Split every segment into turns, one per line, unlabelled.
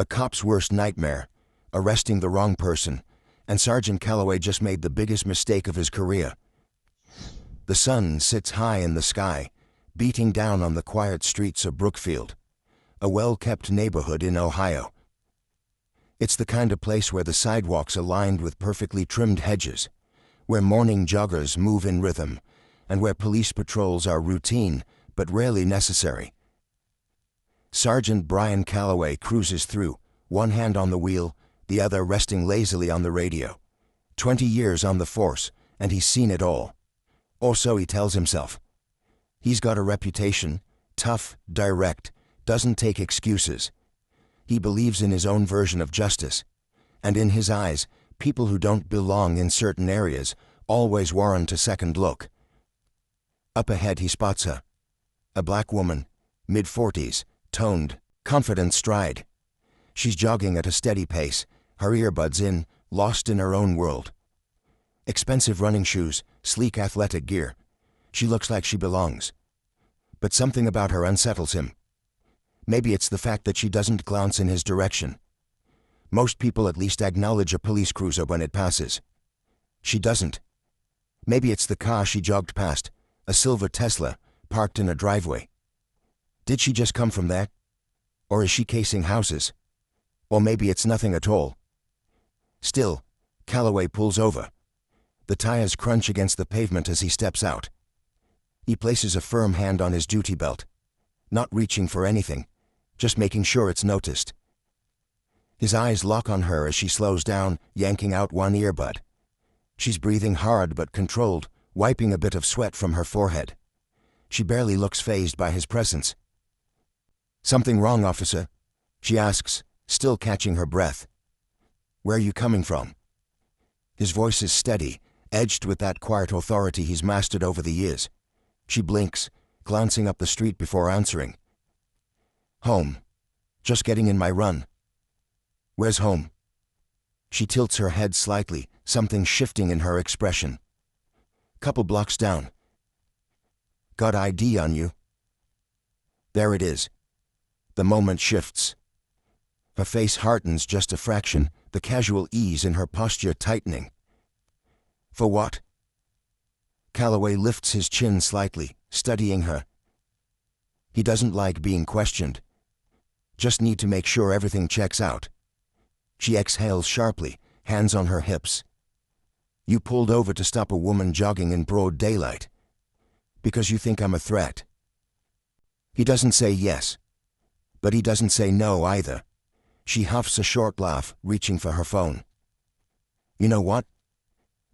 A cop's worst nightmare, arresting the wrong person, and Sergeant Calloway just made the biggest mistake of his career. The sun sits high in the sky, beating down on the quiet streets of Brookfield, a well-kept neighborhood in Ohio. It's the kind of place where the sidewalks are lined with perfectly trimmed hedges, where morning joggers move in rhythm, and where police patrols are routine but rarely necessary. Sergeant Brian Calloway cruises through, one hand on the wheel, the other resting lazily on the radio. 20 years on the force, and he's seen it all. Or so he tells himself. He's got a reputation, tough, direct, doesn't take excuses. He believes in his own version of justice, and in his eyes, people who don't belong in certain areas always warrant a second look. Up ahead he spots her. A black woman, mid-40s, toned, confident stride. She's jogging at a steady pace, her earbuds in, lost in her own world. Expensive running shoes, sleek athletic gear. She looks like she belongs. But something about her unsettles him. Maybe it's the fact that she doesn't glance in his direction. Most people at least acknowledge a police cruiser when it passes. She doesn't. Maybe it's the car she jogged past, a silver Tesla, parked in a driveway. Did she just come from that? Or is she casing houses? Or maybe it's nothing at all. Still, Calloway pulls over. The tires crunch against the pavement as he steps out. He places a firm hand on his duty belt, not reaching for anything, just making sure it's noticed. His eyes lock on her as she slows down, yanking out one earbud. She's breathing hard but controlled, wiping a bit of sweat from her forehead. She barely looks fazed by his presence. "Something wrong, officer?" she asks, still catching her breath. "Where are you coming from?" His voice is steady, edged with that quiet authority he's mastered over the years. She blinks, glancing up the street before answering. "Home. Just getting in my run." "Where's home?" She tilts her head slightly, something shifting in her expression. "Couple blocks down." "Got ID on you?" There it is. The moment shifts. Her face hardens just a fraction, the casual ease in her posture tightening. "For what?" Calloway lifts his chin slightly, studying her. He doesn't like being questioned. Just need to make sure everything checks out. She exhales sharply, hands on her hips. "You pulled over to stop a woman jogging in broad daylight. Because you think I'm a threat." He doesn't say yes. But he doesn't say no either. She huffs a short laugh, reaching for her phone. "You know what?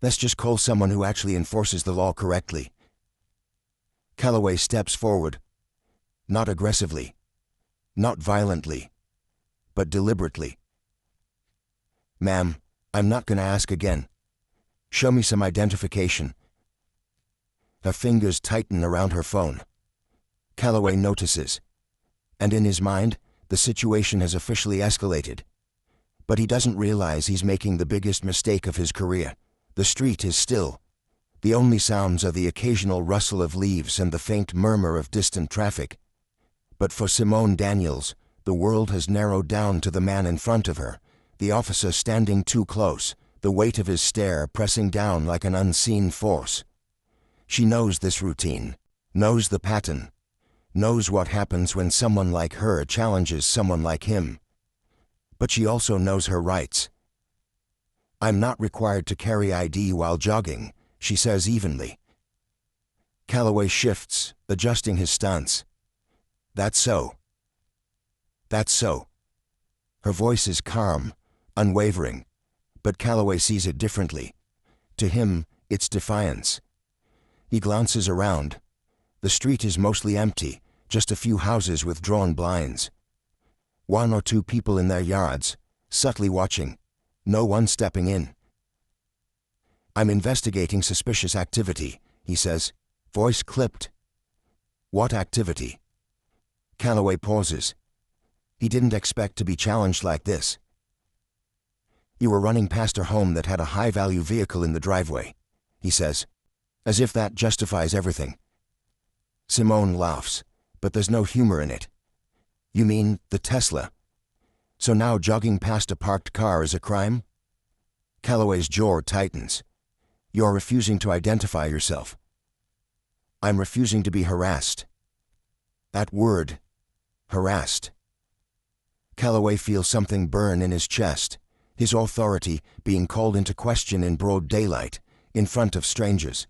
Let's just call someone who actually enforces the law correctly." Calloway steps forward. Not aggressively. Not violently. But deliberately. "Ma'am, I'm not gonna ask again. Show me some identification." Her fingers tighten around her phone. Calloway notices. And in his mind, the situation has officially escalated. But he doesn't realize he's making the biggest mistake of his career. The street is still. The only sounds are the occasional rustle of leaves and the faint murmur of distant traffic. But for Simone Daniels, the world has narrowed down to the man in front of her, the officer standing too close, the weight of his stare pressing down like an unseen force. She knows this routine, knows the pattern, knows what happens when someone like her challenges someone like him. But she also knows her rights. "I'm not required to carry ID while jogging," she says evenly. Calloway shifts, adjusting his stance. "That's so. That's so." Her voice is calm, unwavering, but Calloway sees it differently. To him, it's defiance. He glances around. The street is mostly empty, just a few houses with drawn blinds. One or two people in their yards, subtly watching. No one stepping in. "I'm investigating suspicious activity," he says, voice clipped. "What activity?" Calloway pauses. He didn't expect to be challenged like this. "You were running past her home that had a high-value vehicle in the driveway," he says, as if that justifies everything. Simone laughs, but there's no humor in it. "You mean the Tesla?" So now jogging past a parked car is a crime? Calloway's jaw tightens. You're refusing to identify yourself. I'm refusing to be harassed. That word, harassed. Calloway feels something burn in his chest, his authority being called into question in broad daylight, in front of strangers.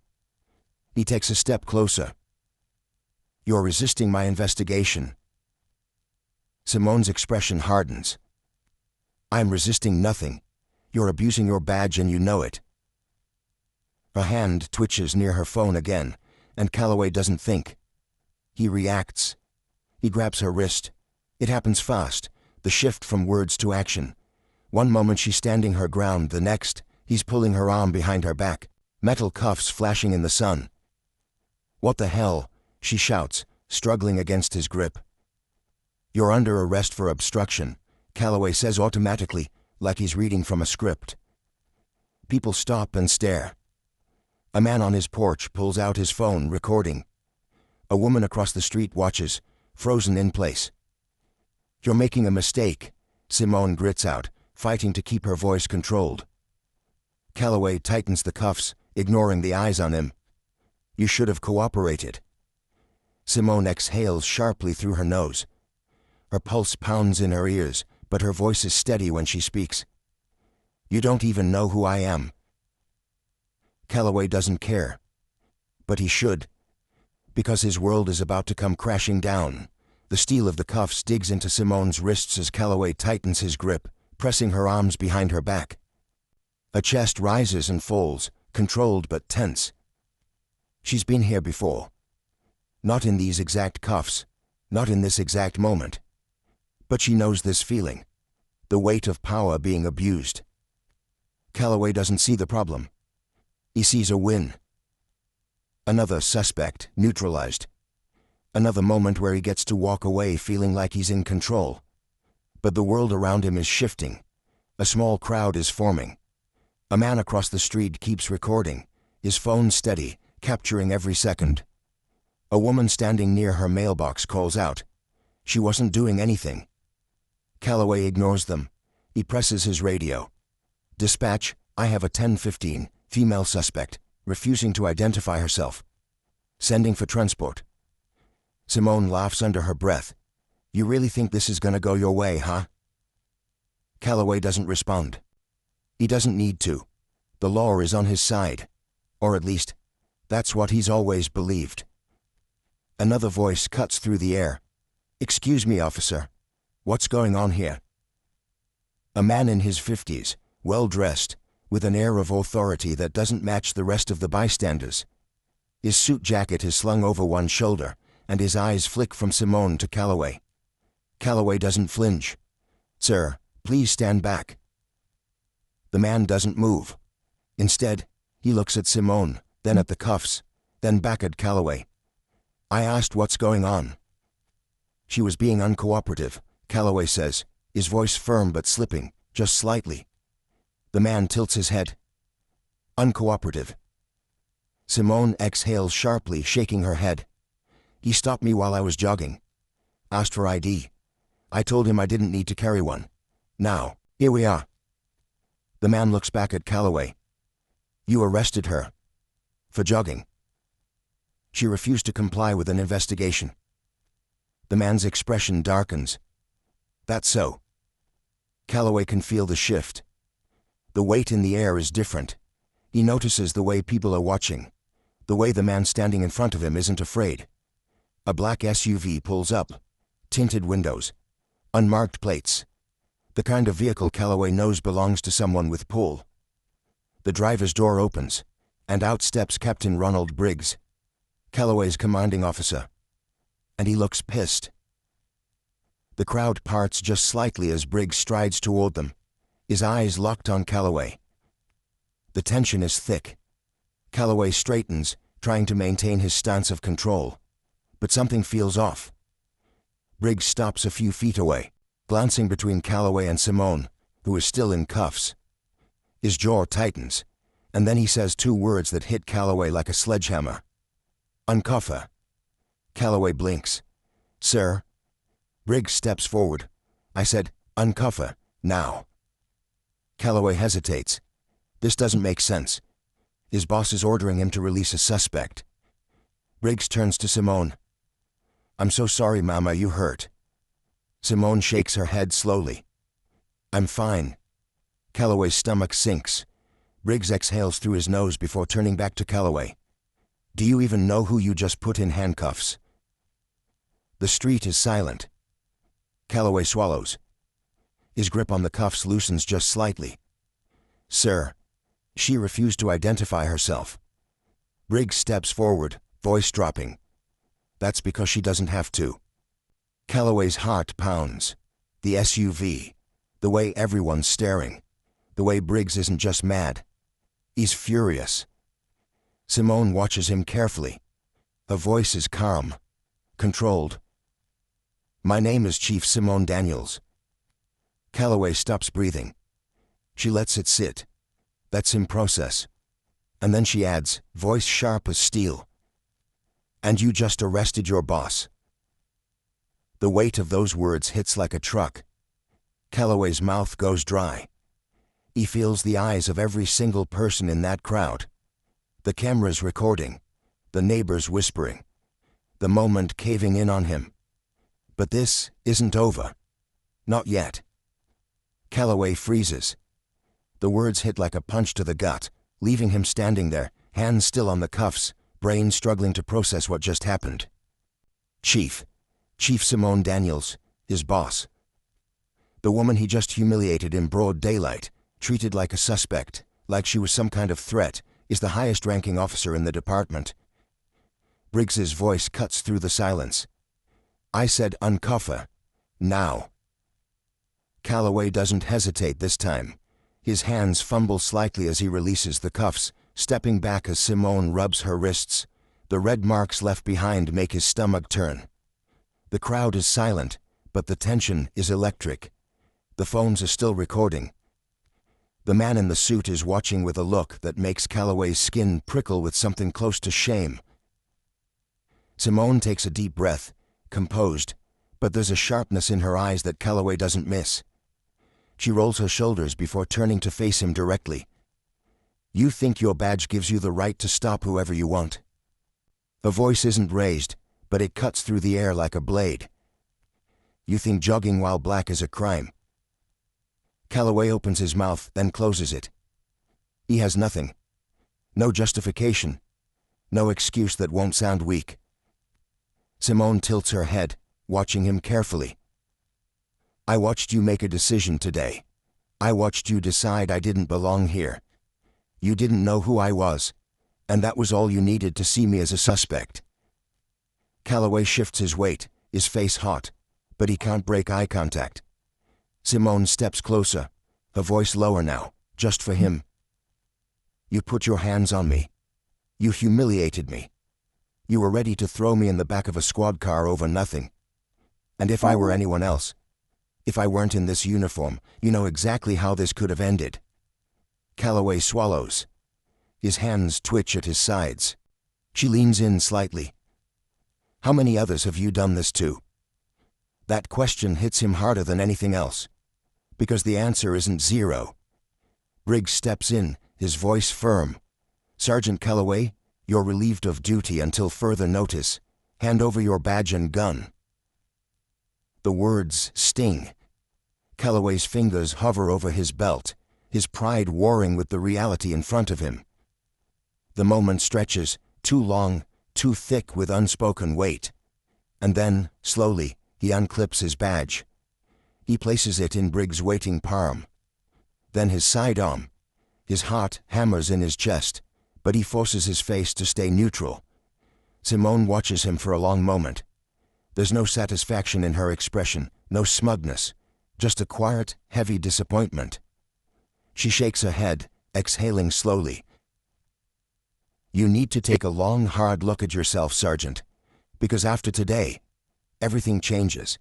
He takes a step closer. You're resisting my investigation. Simone's expression hardens. I'm resisting nothing. You're abusing your badge and you know it. Her hand twitches near her phone again, and Calloway doesn't think. He reacts. He grabs her wrist. It happens fast, the shift from words to action. One moment she's standing her ground, the next, he's pulling her arm behind her back, metal cuffs flashing in the sun. What the hell? She shouts, struggling against his grip. You're under arrest for obstruction, Calloway says automatically, like he's reading from a script. People stop and stare. A man on his porch pulls out his phone, recording. A woman across the street watches, frozen in place. You're making a mistake, Simone grits out, fighting to keep her voice controlled. Calloway tightens the cuffs, ignoring the eyes on him. You should have cooperated. Simone exhales sharply through her nose. Her pulse pounds in her ears, but her voice is steady when she speaks. You don't even know who I am. Calloway doesn't care. But he should. Because his world is about to come crashing down. The steel of the cuffs digs into Simone's wrists as Calloway tightens his grip, pressing her arms behind her back. Her chest rises and falls, controlled but tense. She's been here before. Not in these exact cuffs, not in this exact moment. But she knows this feeling. The weight of power being abused. Calloway doesn't see the problem. He sees a win. Another suspect neutralized. Another moment where he gets to walk away feeling like he's in control. But the world around him is shifting. A small crowd is forming. A man across the street keeps recording, his phone steady, capturing every second. A woman standing near her mailbox calls out. She wasn't doing anything. Calloway ignores them. He presses his radio. Dispatch, I have a 10:15, female suspect, refusing to identify herself. Sending for transport. Simone laughs under her breath. You really think this is gonna go your way, huh? Calloway doesn't respond. He doesn't need to. The law is on his side. Or at least, that's what he's always believed. Another voice cuts through the air. Excuse me, officer. What's going on here? A man in his 50s, well-dressed, with an air of authority that doesn't match the rest of the bystanders. His suit jacket is slung over one shoulder, and his eyes flick from Simone to Calloway. Calloway doesn't flinch. Sir, please stand back. The man doesn't move. Instead, he looks at Simone, then at the cuffs, then back at Calloway. I asked what's going on. She was being uncooperative, Calloway says, his voice firm but slipping, just slightly. The man tilts his head. Uncooperative. Simone exhales sharply, shaking her head. He stopped me while I was jogging. Asked for ID. I told him I didn't need to carry one. Now, here we are. The man looks back at Calloway. You arrested her. For jogging. She refused to comply with an investigation. The man's expression darkens. That's so. Calloway can feel the shift. The weight in the air is different. He notices the way people are watching. The way the man standing in front of him isn't afraid. A black SUV pulls up. Tinted windows. Unmarked plates. The kind of vehicle Calloway knows belongs to someone with pull. The driver's door opens, and out steps Captain Ronald Briggs, Calloway's commanding officer. And he looks pissed. The crowd parts just slightly as Briggs strides toward them, his eyes locked on Calloway. The tension is thick. Calloway straightens, trying to maintain his stance of control. But something feels off. Briggs stops a few feet away, glancing between Calloway and Simone, who is still in cuffs. His jaw tightens, and then he says two words that hit Calloway like a sledgehammer. Uncuff her. Calloway blinks. Sir? Briggs steps forward. I said, Uncuff her, now. Calloway hesitates. This doesn't make sense. His boss is ordering him to release a suspect. Briggs turns to Simone. I'm so sorry, Mama, you hurt. Simone shakes her head slowly. I'm fine. Calloway's stomach sinks. Briggs exhales through his nose before turning back to Calloway. Do you even know who you just put in handcuffs? The street is silent. Calloway swallows. His grip on the cuffs loosens just slightly. Sir. She refused to identify herself. Briggs steps forward, voice dropping. That's because she doesn't have to. Calloway's heart pounds. The SUV. The way everyone's staring. The way Briggs isn't just mad. He's furious. Simone watches him carefully. Her voice is calm, controlled. My name is Chief Simone Daniels. Calloway stops breathing. She lets it sit. Lets him process. And then she adds, voice sharp as steel. And you just arrested your boss. The weight of those words hits like a truck. Calloway's mouth goes dry. He feels the eyes of every single person in that crowd. The cameras recording. The neighbors whispering. The moment caving in on him. But this isn't over. Not yet. Calloway freezes. The words hit like a punch to the gut, leaving him standing there, hands still on the cuffs, brain struggling to process what just happened. Chief Simone Daniels, his boss. The woman he just humiliated in broad daylight, treated like a suspect, like she was some kind of threat, is the highest-ranking officer in the department. Briggs's voice cuts through the silence. I said uncuff her. Now. Calloway doesn't hesitate this time. His hands fumble slightly as he releases the cuffs, stepping back as Simone rubs her wrists. The red marks left behind make his stomach turn. The crowd is silent, but the tension is electric. The phones are still recording. The man in the suit is watching with a look that makes Calloway's skin prickle with something close to shame. Simone takes a deep breath, composed, but there's a sharpness in her eyes that Calloway doesn't miss. She rolls her shoulders before turning to face him directly. You think your badge gives you the right to stop whoever you want? Her voice isn't raised, but it cuts through the air like a blade. You think jogging while black is a crime? Calloway opens his mouth, then closes it. He has nothing. No justification. No excuse that won't sound weak. Simone tilts her head, watching him carefully. I watched you make a decision today. I watched you decide I didn't belong here. You didn't know who I was, and that was all you needed to see me as a suspect. Calloway shifts his weight, his face hot, but he can't break eye contact. Simone steps closer, her voice lower now, just for him. You put your hands on me. You humiliated me. You were ready to throw me in the back of a squad car over nothing. And if I were anyone else, if I weren't in this uniform, you know exactly how this could have ended. Calloway swallows. His hands twitch at his sides. She leans in slightly. How many others have you done this to? That question hits him harder than anything else, because the answer isn't zero. Briggs steps in, his voice firm. Sergeant Calloway, you're relieved of duty until further notice. Hand over your badge and gun. The words sting. Calloway's fingers hover over his belt, his pride warring with the reality in front of him. The moment stretches, too long, too thick with unspoken weight. And then, slowly, he unclips his badge. He places it in Briggs' waiting palm. Then his sidearm. His heart hammers in his chest, but he forces his face to stay neutral. Simone watches him for a long moment. There's no satisfaction in her expression, no smugness, just a quiet, heavy disappointment. She shakes her head, exhaling slowly. You need to take a long, hard look at yourself, Sergeant, because after today, everything changes.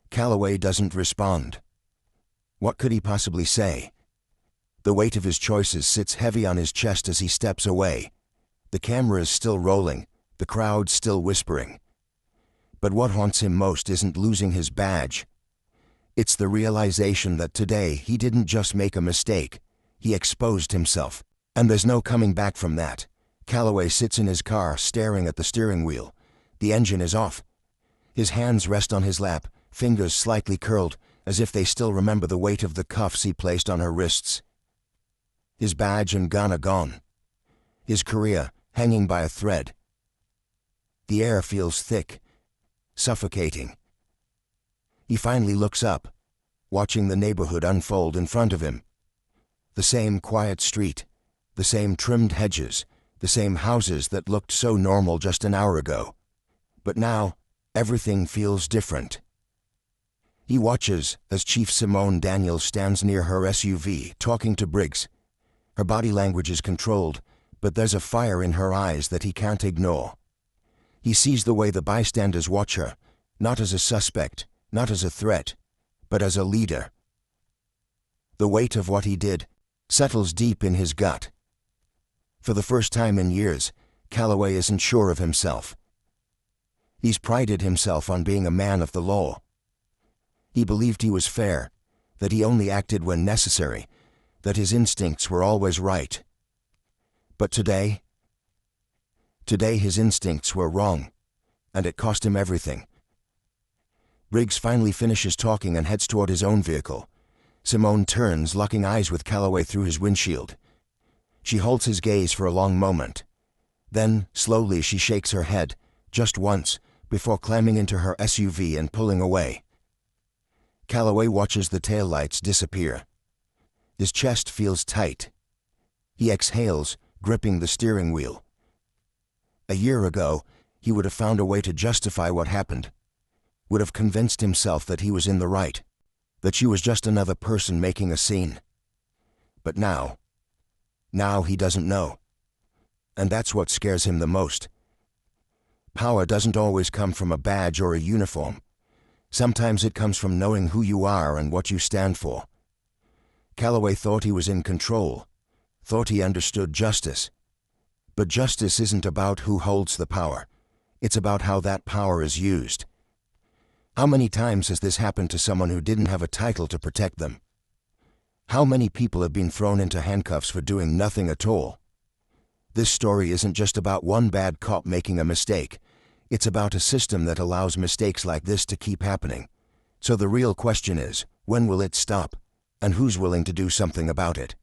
Calloway doesn't respond. What could he possibly say? The weight of his choices sits heavy on his chest as he steps away. The camera is still rolling, the crowd still whispering. But what haunts him most isn't losing his badge. It's the realization that today he didn't just make a mistake, he exposed himself. And there's no coming back from that. Calloway sits in his car staring at the steering wheel. The engine is off. His hands rest on his lap, fingers slightly curled, as if they still remember the weight of the cuffs he placed on her wrists. His badge and gun are gone. His career hanging by a thread. The air feels thick, suffocating. He finally looks up, watching the neighborhood unfold in front of him. The same quiet street, the same trimmed hedges, the same houses that looked so normal just an hour ago. But now, everything feels different. He watches as Chief Simone Daniels stands near her SUV, talking to Briggs. Her body language is controlled, but there's a fire in her eyes that he can't ignore. He sees the way the bystanders watch her, not as a suspect, not as a threat, but as a leader. The weight of what he did settles deep in his gut. For the first time in years, Calloway isn't sure of himself. He's prided himself on being a man of the law. He believed he was fair, that he only acted when necessary, that his instincts were always right. But today his instincts were wrong, and it cost him everything. Briggs finally finishes talking and heads toward his own vehicle. Simone turns, locking eyes with Calloway through his windshield. She holds his gaze for a long moment. Then, slowly, she shakes her head, just once, before climbing into her SUV and pulling away. Calloway watches the taillights disappear. His chest feels tight. He exhales, gripping the steering wheel. A year ago, he would have found a way to justify what happened, would have convinced himself that he was in the right, that she was just another person making a scene. But now he doesn't know. And that's what scares him the most. Power doesn't always come from a badge or a uniform. Sometimes it comes from knowing who you are and what you stand for. Calloway thought he was in control, thought he understood justice. But justice isn't about who holds the power. It's about how that power is used. How many times has this happened to someone who didn't have a title to protect them? How many people have been thrown into handcuffs for doing nothing at all? This story isn't just about one bad cop making a mistake. It's about a system that allows mistakes like this to keep happening. So the real question is, when will it stop? And who's willing to do something about it?